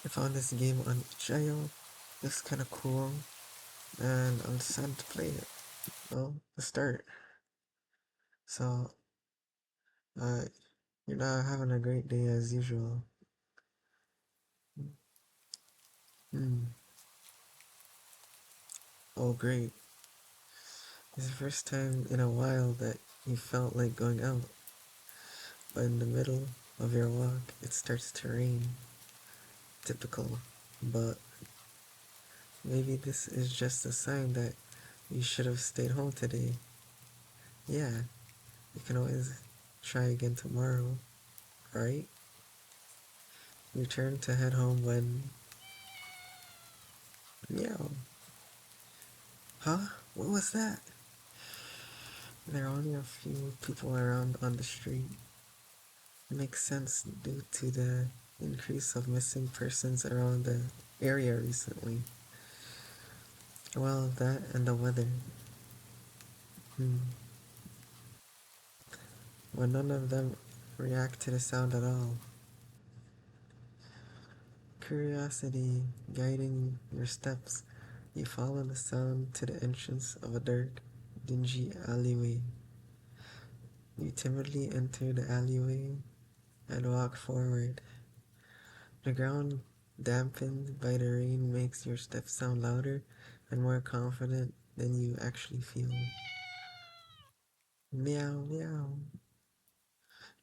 I found this game on itch.io. Looks kind of cool, and I'm decided to play it. Well, let's start. So, uh, you're not having a great day as usual. Hmm. Oh, great. It's the first time in a while that you felt like going out, but in the middle of your walk, it starts to rain. Typical. But maybe this is just a sign that you should have stayed home today. Yeah, you can always try again tomorrow, right? You turn to head home when... Meow. Huh? What was that? There are only a few people around on the street. It makes sense due to the increase of missing persons around the area recently. Well, that and the weather. Hmm. But none of them react to the sound at all. Curiosity guiding your steps, you follow the sound to the entrance of a dark, dingy alleyway. You timidly enter the alleyway and walk forward. The ground, dampened by the rain, makes your steps sound louder and more confident than you actually feel. Meow, meow.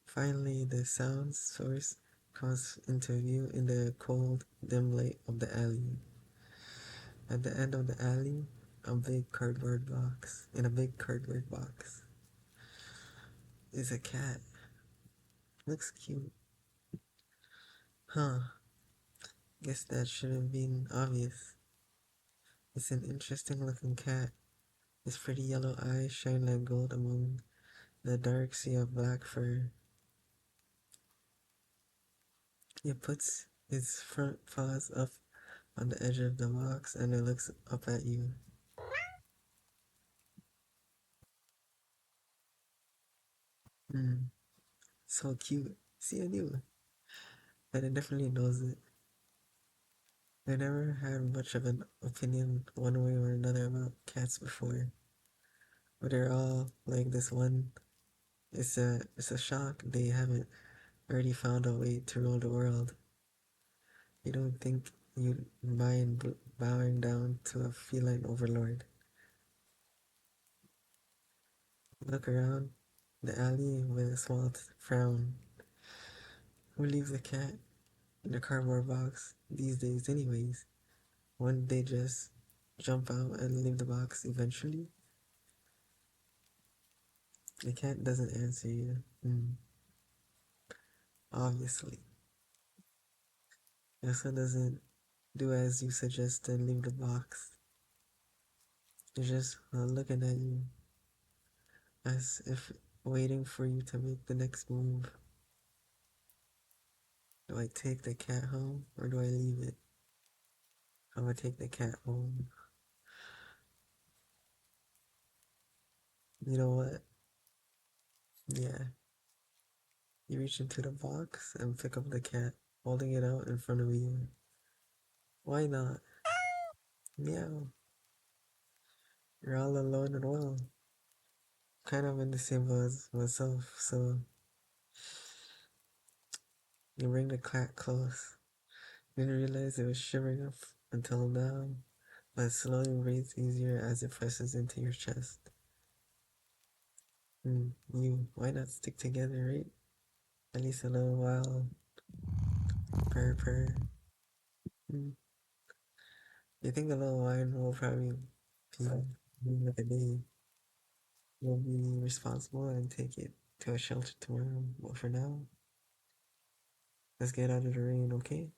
Finally, the sound source comes into view in the cold, dim light of the alley. At the end of the alley, in a big cardboard box, is a cat. Looks cute. Huh, guess that should have been obvious. It's an interesting looking cat. His pretty yellow eyes shine like gold among the dark sea of black fur. He puts his front paws up on the edge of the box and it looks up at you. Hmm, so cute. See, I knew. And it definitely knows it. I never had much of an opinion one way or another about cats before. But they're all like this one. It's a shock they haven't already found a way to rule the world. You don't think you'd mind bowing down to a feline overlord. Look around the alley with a small frown. Who leaves a cat in a cardboard box these days, anyways? Wouldn't they just jump out and leave the box eventually? The cat doesn't answer you. Obviously. It also doesn't do as you suggest and leave the box. It's just looking at you as if waiting for you to make the next move. Do I take the cat home or do I leave it? I'm gonna take the cat home. You know what? Yeah. You reach into the box and pick up the cat, holding it out in front of you. Why not? Meow. You're all alone and well. Kind of in the same boat as myself, so you bring the cat close. Didn't realize it was shivering up until now, but slowly breathes easier as it presses into your chest. Why not stick together, right? At least a little while. Purr, purr. Mm. You think a little wine will probably be like a day. We'll be responsible and take it to a shelter tomorrow. But for now, let's get out of the rain, okay?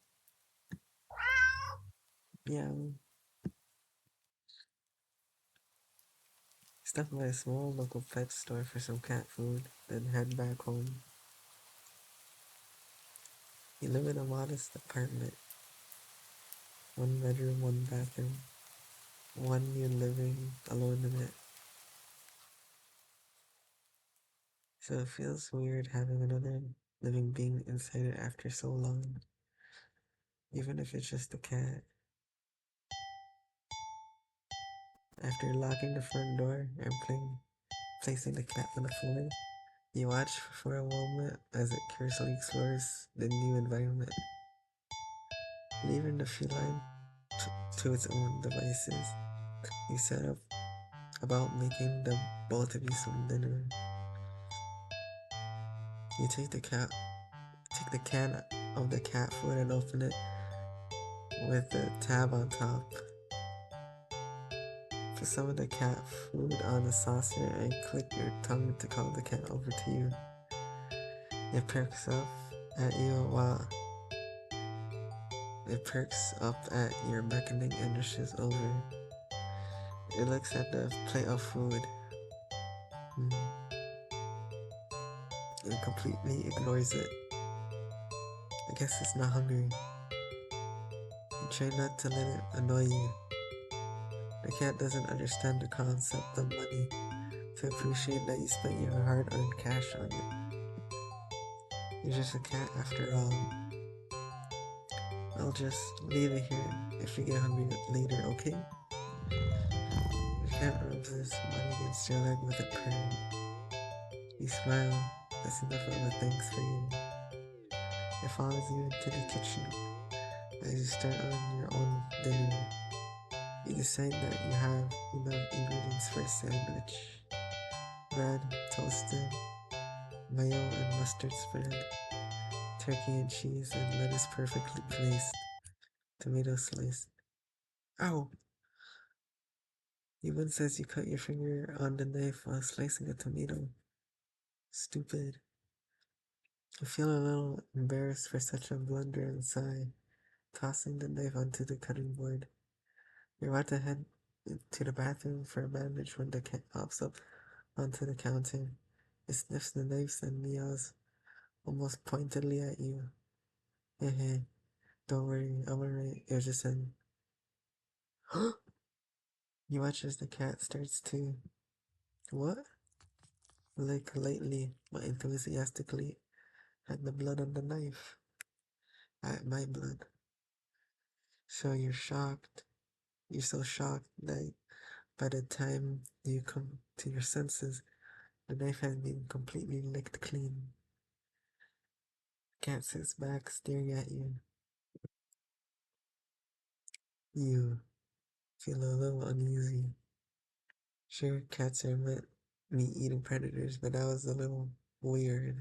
Yeah. Stop by a small local pet store for some cat food, then head back home. You live in a modest apartment, one bedroom, one bathroom, one you living alone in it. So it feels weird having another living being inside it after so long. even if it's just a cat. After locking the front door and placing the cat on the floor, you watch for a moment as it carefully explores the new environment, leaving the feline to its own devices. You set up about making the both of you some dinner. You take the can of the cat food and open it with the tab on top. Put some of the cat food on the saucer and click your tongue to call the cat over to you. It perks up at your beckoning and rushes over. It looks at the plate of food and completely ignores it. I guess it's not hungry. You try not to let it annoy you. The cat doesn't understand the concept of money to appreciate that you spent your hard-earned cash on it. You're just a cat after all. I'll just leave it here if you get hungry later, okay? The cat rubs his body against your leg with a purr. You smile. That's enough of a thanks for you. It follows you into the kitchen as you start on your own dinner. You decide that you have enough ingredients for a sandwich. Bread, toasted, mayo and mustard spread, turkey and cheese, and lettuce perfectly placed, tomato sliced. Ow! Even says you cut your finger on the knife while slicing a tomato. Stupid. I feel a little embarrassed for such a blunder and sigh, tossing the knife onto the cutting board. You're about to head to the bathroom for a bandage when the cat pops up onto the counter. It sniffs the knives and meows almost pointedly at you. Hey, hey, don't worry, I'm alright. It was just an. You watch as the cat starts to. What? Lick lightly but enthusiastically at the blood on the knife. At my blood. So you're shocked. You're so shocked that by the time you come to your senses, the knife has been completely licked clean. Cat sits back staring at you. You feel a little uneasy. Sure, cats are meat-eating predators, but that was a little weird,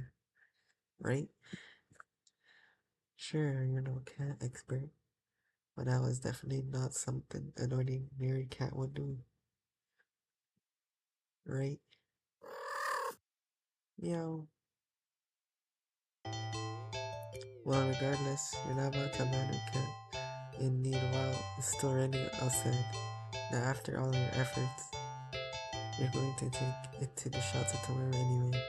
right? Sure, you're no cat expert, but that was definitely not something an ordinary cat would do, right? Meow. Well, regardless, you're not about to abandon cat in need while it's still raining outside. Now, after all your efforts, you're going to take it to the shelter tomorrow anyway.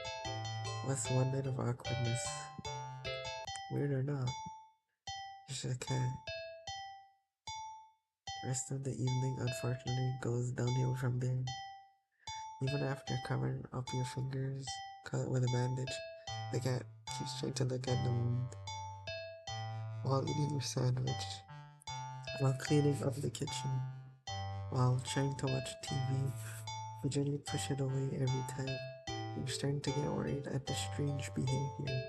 What's one night of awkwardness? Weird or not, just a cat. Rest of the evening, unfortunately, goes downhill from there. Even after covering up your fingers cut with a bandage, the cat keeps trying to look at the wound while eating your sandwich, while cleaning up the kitchen, while trying to watch TV. You gently push it away every time. You're starting to get worried at the strange behavior.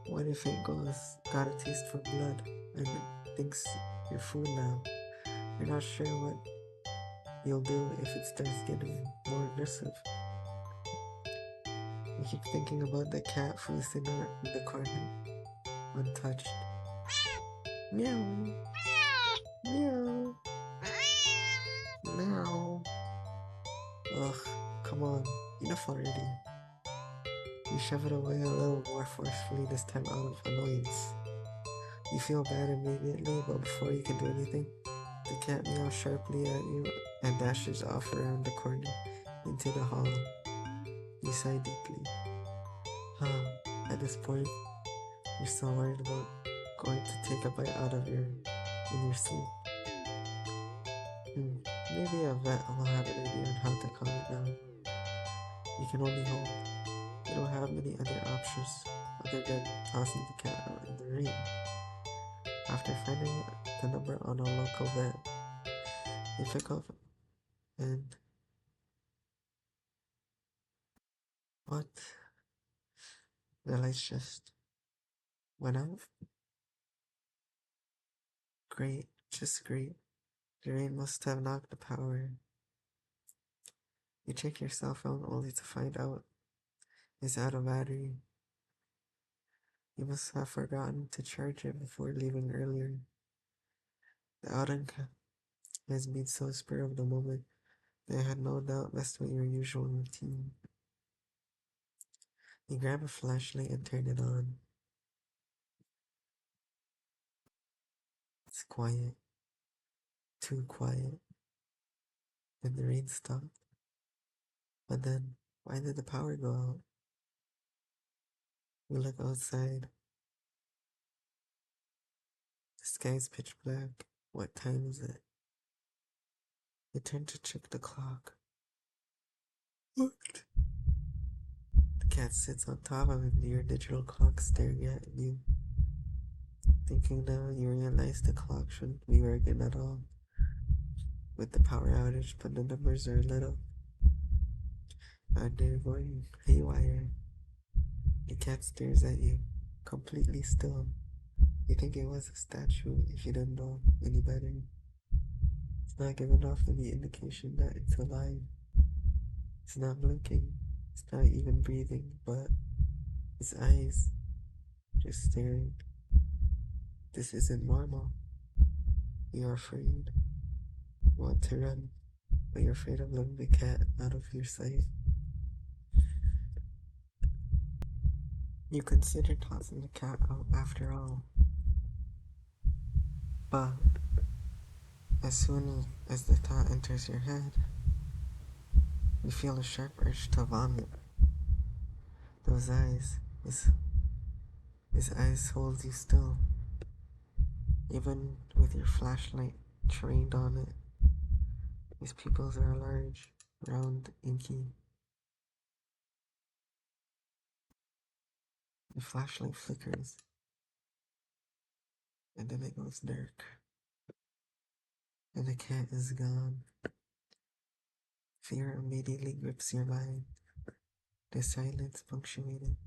What if it got a taste for blood and it thinks you're food now? You're not sure what you'll do if it starts getting more aggressive. You keep thinking about the cat freezing in the corner, untouched. Meow, meow, meow. Ugh, come on, enough already. You shove it away a little more forcefully this time out of annoyance. You feel bad immediately, but before you can do anything, the cat meows sharply at you and dashes off around the corner into the hall. You sigh deeply. At this point, you're still worried about going to take a bite out of in your sleep. Maybe a vet will have an idea on how to calm it down. You can only hope. You don't have many other options other than tossing the cat out in the rain. After finding the number on a local vet, you pick up and what? The lights just went out? Great, just great. The rain must have knocked the power. You check your cell phone only to find out it's out of battery. You must have forgotten to charge it before leaving earlier. The outing has been so spur of the moment that I had no doubt messed with your usual routine. You grab a flashlight and turn it on. It's quiet, too quiet. Then the rain stopped. But then, why did the power go out? You look outside. The sky's pitch black. What time is it? You turn to check the clock. What? The cat sits on top of your digital clock staring at you. Thinking now, you realize the clock shouldn't be working at all. With the power outage, but the numbers are lit up. And they're going haywire. The cat stares at you, completely still. You think it was a statue if you didn't know any better. It's not giving off any indication that it's alive. It's not blinking. It's not even breathing, but its eyes just staring. This isn't normal. You're afraid. You want to run, but you're afraid of letting the cat out of your sight. You consider tossing the cat out after all, but as soon as the thought enters your head, you feel a sharp urge to vomit. Those eyes, his eyes hold you still, even with your flashlight trained on it. His pupils are large, round, inky. The flashlight flickers, and then it goes dark, and the cat is gone. Fear immediately grips your mind, the silence punctuated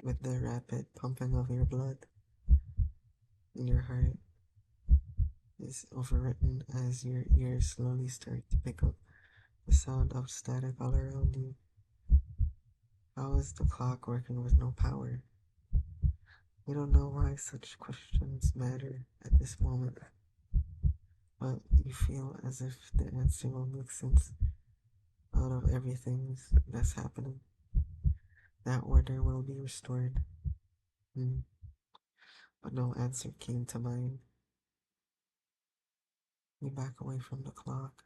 with the rapid pumping of your blood, and your heart is overwritten as your ears slowly start to pick up the sound of static all around you. How is the clock working with no power? You don't know why such questions matter at this moment, but you feel as if the answer will make sense out of everything that's happening. That order will be restored. Hmm. But no answer came to mind. You back away from the clock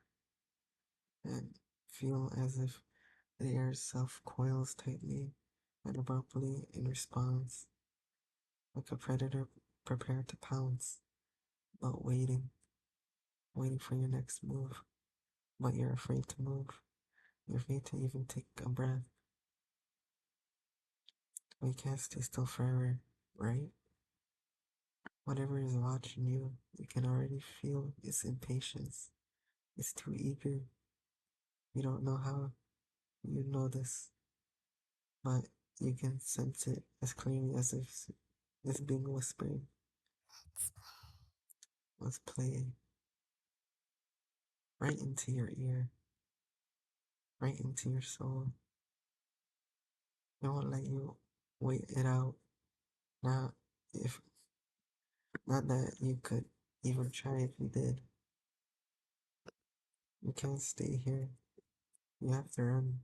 and feel as if the air itself coils tightly and abruptly in response, like a predator prepared to pounce, but waiting for your next move. But you're afraid to move. You're afraid to even take a breath. We can't stay still forever, right? Whatever is watching you, you can already feel its impatience. It's too eager. You don't know how you know this, but you can sense it as clearly as if it's being whispered, was playing right into your ear, right into your soul. It won't let you wait it out. Not if not that you could even try if you did. You can't stay here. You have to run.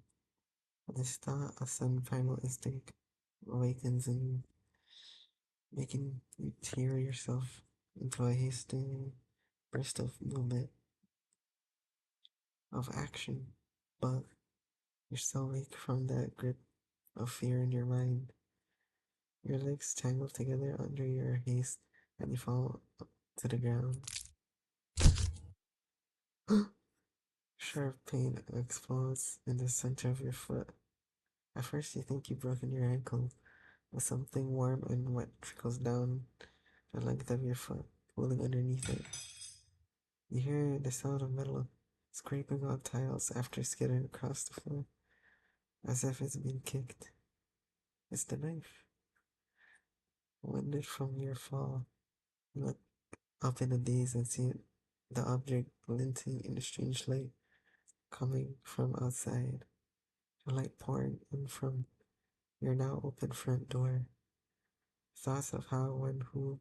This thought, a sudden primal instinct awakens in you, making you tear yourself into a hasty burst of movement, of action. But you're so weak from that grip of fear in your mind. Your legs tangle together under your haste and you fall to the ground. Sharp pain explodes in the center of your foot. At first, you think you've broken your ankle, as something warm and wet trickles down the length of your foot, pulling underneath it. You hear the sound of metal scraping on tiles after skidding across the floor, as if it's been kicked. It's the knife. Winded from your fall, you look up in a daze and see the object glinting in a strange light coming from outside. The light pouring in from your now open front door. Thoughts of how, when, who,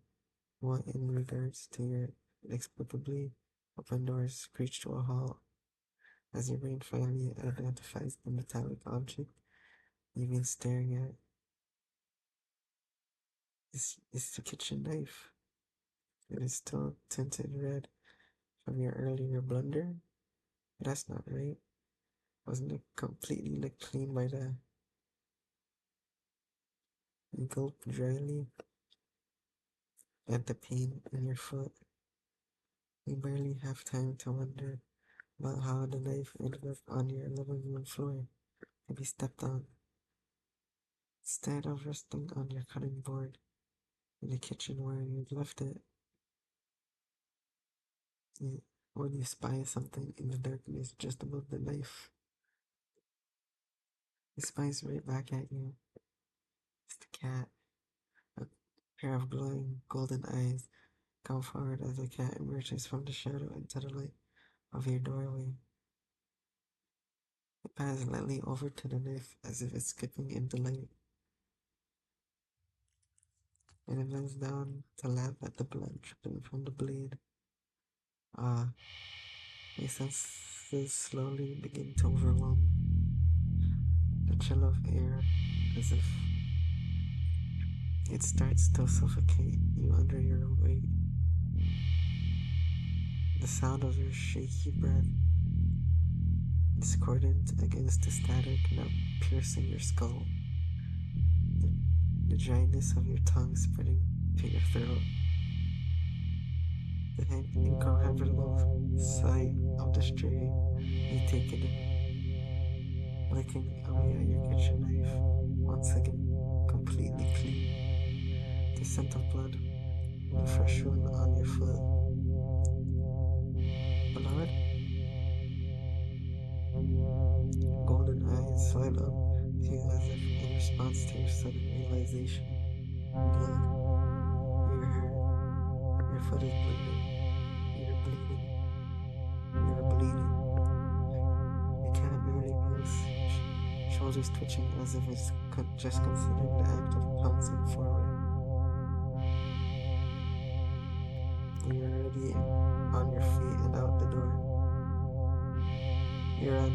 what in regards to your inexplicably open doors screech to a halt as your brain finally identifies the metallic object you've been staring at. It's the kitchen knife. It is still tinted red from your earlier blunder. But that's not right. Wasn't it completely licked clean by the... You gulp dryly at the pain in your foot. You barely have time to wonder about how the knife ended up on your living room floor to be stepped on. Instead of resting on your cutting board in the kitchen where you'd left it, when you spy something in the darkness just above the knife, it spies right back at you. It's the cat. A pair of glowing golden eyes come forward as the cat emerges from the shadow into the light of your doorway. It passes lightly over to the knife as if it's skipping in delight, and it bends down to lap at the blood dripping from the blade. Ah, your senses slowly begin to overwhelm. The chill of air, as if it starts to suffocate you under your weight. The sound of your shaky breath, discordant against the static now piercing your skull. The dryness of your tongue spreading to your throat. The incomprehensible sight of the stray you take in, licking away at your kitchen knife, once again completely clean. The scent of blood, the fresh wound on your foot. Blood? Golden eyes light up to you as if in response to your sudden realization. Blood. You're hurt. Your foot is bleeding. You're bleeding. You're bleeding. You can't barely move. Shoulders twitching as if it's just considering the act of pouncing forward. You're already on your feet and out the door. You run,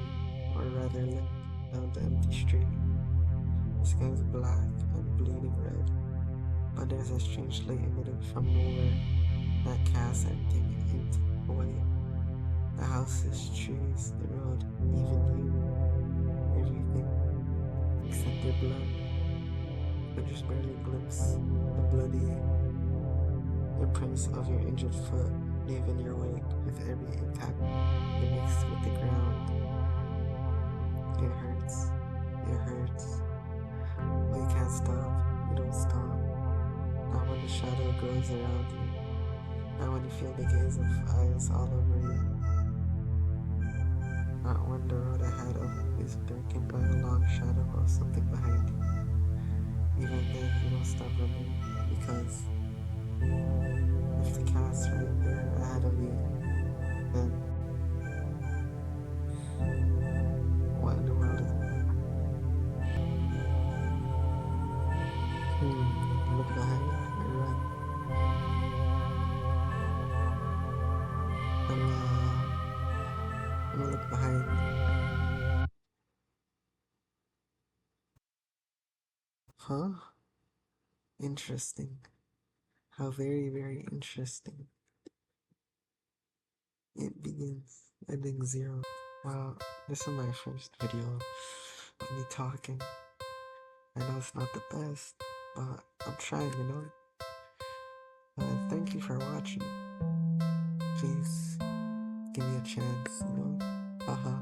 or rather limp, down the empty street. The sky is black and bleeding red, but there's a strange light emitting from nowhere that casts everything into away. The houses, trees, the road, even you, everything, except your blood. But just barely glimpse the bloody imprints of your injured foot leaving your wake with every impact it makes with the ground. It hurts. It hurts. But you can't stop. You don't stop. Not when the shadow grows around you. Not when you feel the gaze of eyes all over you. Not when the road ahead of you is darkened by a long shadow of something behind you. Even then, you don't stop running, because if the cat's right there ahead of you, then what in the world is that? Look behind or run. I'm gonna look behind. Huh? Interesting. How very, very interesting. It begins ending zero. Well, this is my first video of me talking. I know it's not the best, but I'm trying, you know? Thank you for watching. Please give me a chance, you know? Haha.